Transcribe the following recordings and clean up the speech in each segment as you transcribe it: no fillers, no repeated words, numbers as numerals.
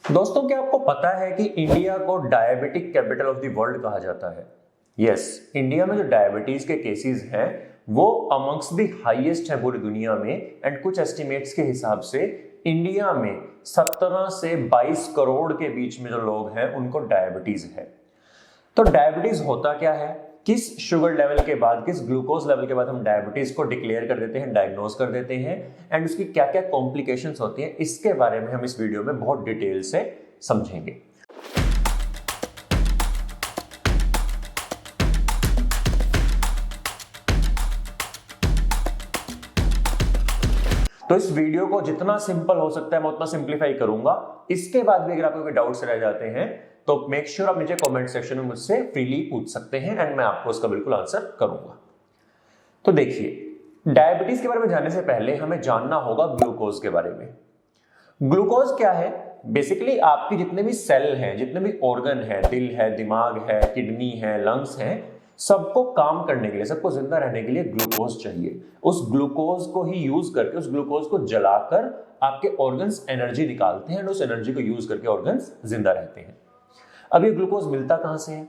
दोस्तों, क्या आपको पता है कि इंडिया को diabetic capital of the world कहा जाता है? यस, इंडिया में जो डायबिटीज के केसेस हैं वो अमंग्स द हाईएस्ट है पूरी दुनिया में। एंड कुछ एस्टिमेट्स के हिसाब से इंडिया में 17 से 22 करोड़ के बीच में जो लोग हैं उनको डायबिटीज है। तो डायबिटीज होता क्या है, किस शुगर लेवल के बाद, किस ग्लूकोज लेवल के बाद हम डायबिटीज को डिक्लेयर कर देते हैं, डायग्नोज कर देते हैं, एंड उसकी क्या क्या कॉम्प्लिकेशंस होती हैं, इसके बारे में हम इस वीडियो में बहुत डिटेल से समझेंगे। तो इस वीडियो को जितना सिंपल हो सकता है मैं उतना सिंप्लीफाई करूंगा। इसके बाद भी अगर आपको कोई डाउट्स रह जाते हैं तो मेक श्योर आप नीचे कमेंट सेक्शन में मुझसे फ्रीली पूछ सकते हैं एंड मैं आपको उसका बिल्कुल आंसर करूंगा। तो देखिए, डायबिटीज के बारे में जानने से पहले हमें जानना होगा ग्लूकोज के बारे में। ग्लूकोज क्या है? बेसिकली आपके जितने भी सेल हैं, जितने भी ऑर्गन है, दिल है, दिमाग है, किडनी है, लंग्स हैं, सबको काम करने के लिए, सबको जिंदा रहने के लिए ग्लूकोज चाहिए। उस ग्लूकोज को ही यूज करके, उस ग्लूकोज को जलाकर आपके ऑर्गन्स एनर्जी निकालते हैं और उस एनर्जी को यूज करके ऑर्गन्स जिंदा रहते हैं। अब ये ग्लूकोज मिलता कहां से है?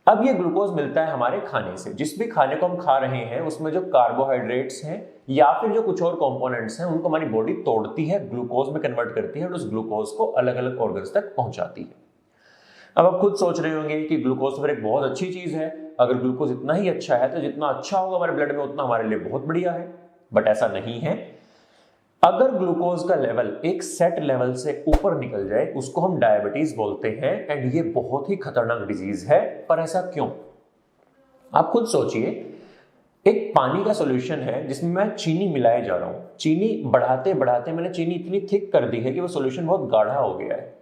अब ये ग्लूकोज मिलता है हमारे खाने से। जिस भी खाने को हम खा रहे हैं उसमें जो कार्बोहाइड्रेट्स हैं या फिर जो कुछ और कंपोनेंट्स हैं उनको हमारी बॉडी तोड़ती है, ग्लूकोज में कन्वर्ट करती है और उस ग्लूकोज को अलग अलग ऑर्गन्स तक पहुंचाती है। अब आप खुद सोच रहे होंगे कि ग्लूकोज फिर एक बहुत अच्छी चीज है, अगर ग्लूकोज इतना ही अच्छा है तो जितना अच्छा होगा हमारे ब्लड में उतना हमारे लिए बहुत बढ़िया है। बट ऐसा नहीं है। अगर ग्लूकोज का लेवल एक सेट लेवल से ऊपर निकल जाए उसको हम डायबिटीज बोलते हैं एंड ये बहुत ही खतरनाक डिजीज है। पर ऐसा क्यों? आप खुद सोचिए, एक पानी का सॉल्यूशन है जिसमें मैं चीनी मिलाए जा रहा हूं, चीनी बढ़ाते बढ़ाते मैंने चीनी इतनी थिक कर दी है कि वो सॉल्यूशन बहुत गाढ़ा हो गया है।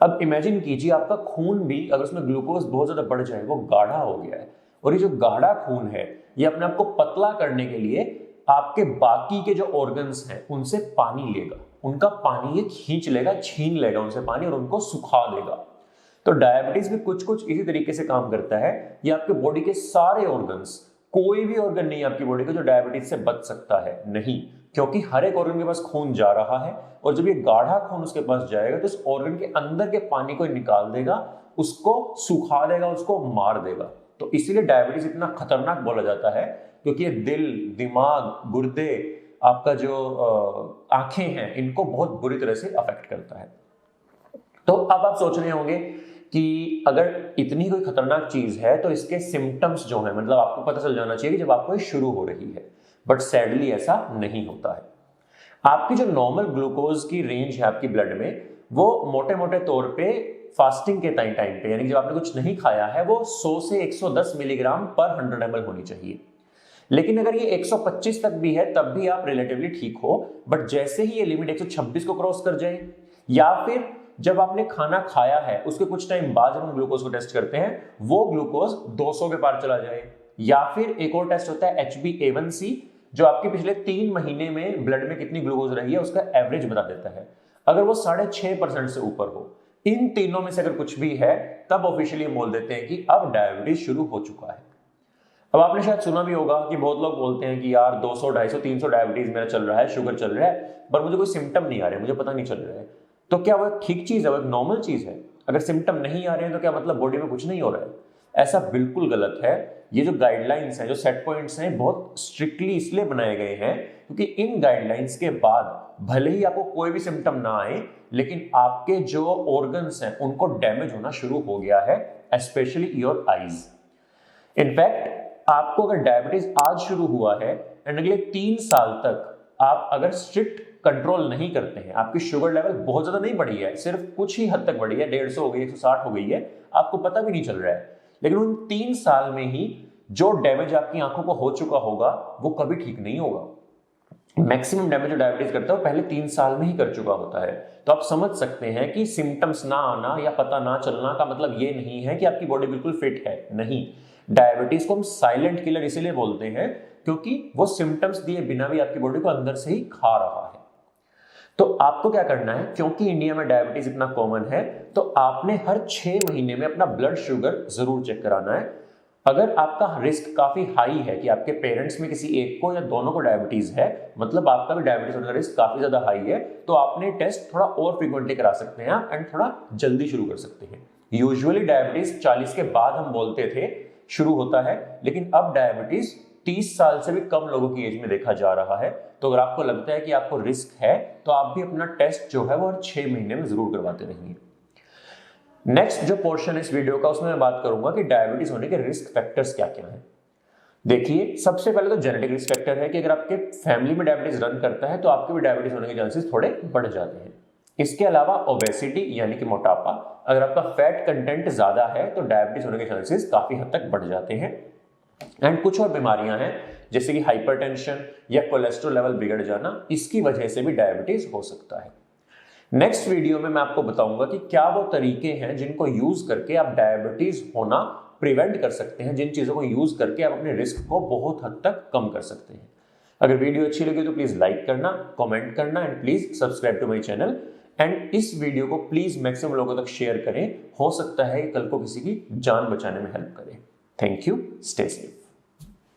अब इमेजिन कीजिए आपका खून भी अगर उसमें ग्लूकोज बहुत ज्यादा बढ़ जाए, वो गाढ़ा हो गया है और ये जो गाढ़ा खून है ये अपने आप को पतला करने के लिए आपके बाकी के जो ऑर्गन्स हैं उनसे पानी लेगा, उनका पानी ये खींच लेगा, छीन लेगा उनसे पानी और उनको सुखा देगा। तो डायबिटीज भी कुछ कुछ इसी तरीके से काम करता है। ये आपके बॉडी के सारे ऑर्गन्स, कोई भी ऑर्गन नहीं आपकी बॉडी का जो डायबिटीज से बच सकता है, नहीं, क्योंकि हर एक ऑर्गन के पास खून जा रहा है और जब ये गाढ़ा खून उसके पास जाएगा तो उस ऑर्गन के अंदर के पानी को निकाल देगा, उसको सुखा देगा, उसको मार देगा। तो इसीलिए डायबिटीज इतना खतरनाक बोला जाता है क्योंकि ये दिल, दिमाग, गुर्दे, आपका जो आंखें हैं, इनको बहुत बुरी तरह से अफेक्ट करता है। तो अब आप सोच रहे होंगे कि अगर इतनी कोई खतरनाक चीज है तो इसके सिम्टम्स जो है, मतलब आपको पता चल जाना चाहिए कि जब आपको ये शुरू हो रही है। बट सैडली ऐसा नहीं होता है। आपकी जो नॉर्मल ग्लूकोज की रेंज है आपकी ब्लड में, वो मोटे मोटे तौर पे फास्टिंग के टाइम पे, यानी जब आपने कुछ नहीं खाया है, वो 100 से 110 मिलीग्राम पर 100 ml होनी चाहिए। लेकिन अगर ये 125 तक भी है तब भी आप रिलेटिवली ठीक हो। बट जैसे ही ये लिमिट 126 को क्रॉस कर जाए या फिर जब आपने खाना खाया है उसके कुछ टाइम बाद जब हम ग्लूकोज को टेस्ट करते हैं वो ग्लूकोज 200 के पार चला जाए, या फिर एक और टेस्ट होता है HbA1c जो आपके पिछले 3 महीने में ब्लड में कितनी ग्लूकोज रही है उसका एवरेज बता देता है। अगर वो 6.5% से ऊपर हो, इन तीनों में से अगर कुछ भी है, तब ऑफिशियली बोल देते हैं कि अब डायबिटीज शुरू हो चुका है। अब आपने शायद सुना भी होगा कि बहुत लोग बोलते हैं कि यार 200, 250, 300 डायबिटीज मेरा चल रहा है, शुगर चल रहा है, पर मुझे कोई सिम्टम नहीं आ रहे, मुझे पता नहीं चल रहा है। तो क्या वो एक ठीक चीज है, वो एक नॉर्मल चीज है? अगर सिम्टम नहीं आ रहे हैं तो क्या मतलब बॉडी में कुछ नहीं हो रहा है? ऐसा बिल्कुल गलत है। ये जो गाइडलाइंस हैं, जो सेट पॉइंट्स हैं, बहुत स्ट्रिक्टली इसलिए बनाए गए हैं क्योंकि इन गाइडलाइंस के बाद भले ही आपको कोई भी सिम्टम ना आए, लेकिन आपके जो ऑर्गन्स हैं उनको डैमेज होना शुरू हो गया है, स्पेशली योर आईज। इनफैक्ट आपको अगर डायबिटीज आज शुरू हुआ है एंड अगले 3 साल तक आप अगर स्ट्रिक्ट कंट्रोल नहीं करते हैं, आपकी शुगर लेवल बहुत ज्यादा नहीं बढ़ी है, सिर्फ कुछ ही हद तक बढ़ी है, 150 हो गई, 160 हो गई है, आपको पता भी नहीं चल रहा है, लेकिन उन 3 साल में ही जो डैमेज आपकी आंखों को हो चुका होगा वो कभी ठीक नहीं होगा। मैक्सिमम डैमेज जो डायबिटीज करता है वो पहले 3 साल में ही कर चुका होता है। तो आप समझ सकते हैं कि सिम्टम्स ना आना या पता ना चलना का मतलब ये नहीं है कि आपकी बॉडी बिल्कुल फिट है, नहीं। डायबिटीज को हम साइलेंट किलर इसीलिए बोलते हैं क्योंकि वो सिम्टम्स दिए बिना भी आपकी बॉडी को अंदर से ही खा रहा है। तो आपको क्या करना है, क्योंकि इंडिया में डायबिटीज इतना कॉमन है, तो आपने हर 6 महीने में अपना ब्लड शुगर जरूर चेक कराना है। अगर आपका रिस्क काफी हाई है कि आपके पेरेंट्स में किसी एक को या दोनों को डायबिटीज है, मतलब आपका भी डायबिटीज होने का रिस्क काफी ज्यादा हाई है, तो आपने टेस्ट थोड़ा और फ्रीक्वेंटली करा सकते हैं एंड थोड़ा जल्दी शुरू कर सकते हैं। यूजुअली डायबिटीज 40 के बाद हम बोलते थे शुरू होता है, लेकिन अब डायबिटीज 30 साल से भी कम लोगों की एज में देखा जा रहा है। तो अगर आपको लगता है कि आपको रिस्क है तो आप भी अपना टेस्ट जो है वो हर 6 महीने में जरूर करवाते रहिए। नेक्स्ट जो पोर्शन है इस वीडियो का, उसमें मैं बात करूंगा कि डायबिटीज होने के रिस्क फैक्टर्स क्या क्या हैं। देखिए, सबसे पहले तो जेनेटिक रिस्क फैक्टर है कि अगर आपके फैमिली में डायबिटीज रन करता है तो आपके भी डायबिटीज होने के चांसेस थोड़े बढ़ जाते हैं। इसके अलावा ओबेसिटी यानी कि मोटापा, अगर आपका फैट कंटेंट ज्यादा है तो डायबिटीज होने के चांसेस काफी हद तक बढ़ जाते हैं। एंड कुछ और बीमारियां हैं जैसे कि हाइपरटेंशन या कोलेस्ट्रॉल लेवल बिगड़ जाना, इसकी वजह से भी डायबिटीज हो सकता है। नेक्स्ट वीडियो में मैं आपको बताऊंगा कि क्या वो तरीके हैं जिनको यूज करके आप डायबिटीज होना प्रिवेंट कर सकते हैं, जिन चीजों को यूज करके आप अपने रिस्क को बहुत हद तक कम कर सकते हैं। अगर वीडियो अच्छी लगी तो प्लीज लाइक करना, कमेंट करना and please subscribe to my channel. And इस वीडियो को प्लीज मैक्सिमम लोगों तक शेयर करें, हो सकता है कि कल को किसी की जान बचाने में हेल्प करे। Thank you, stay safe.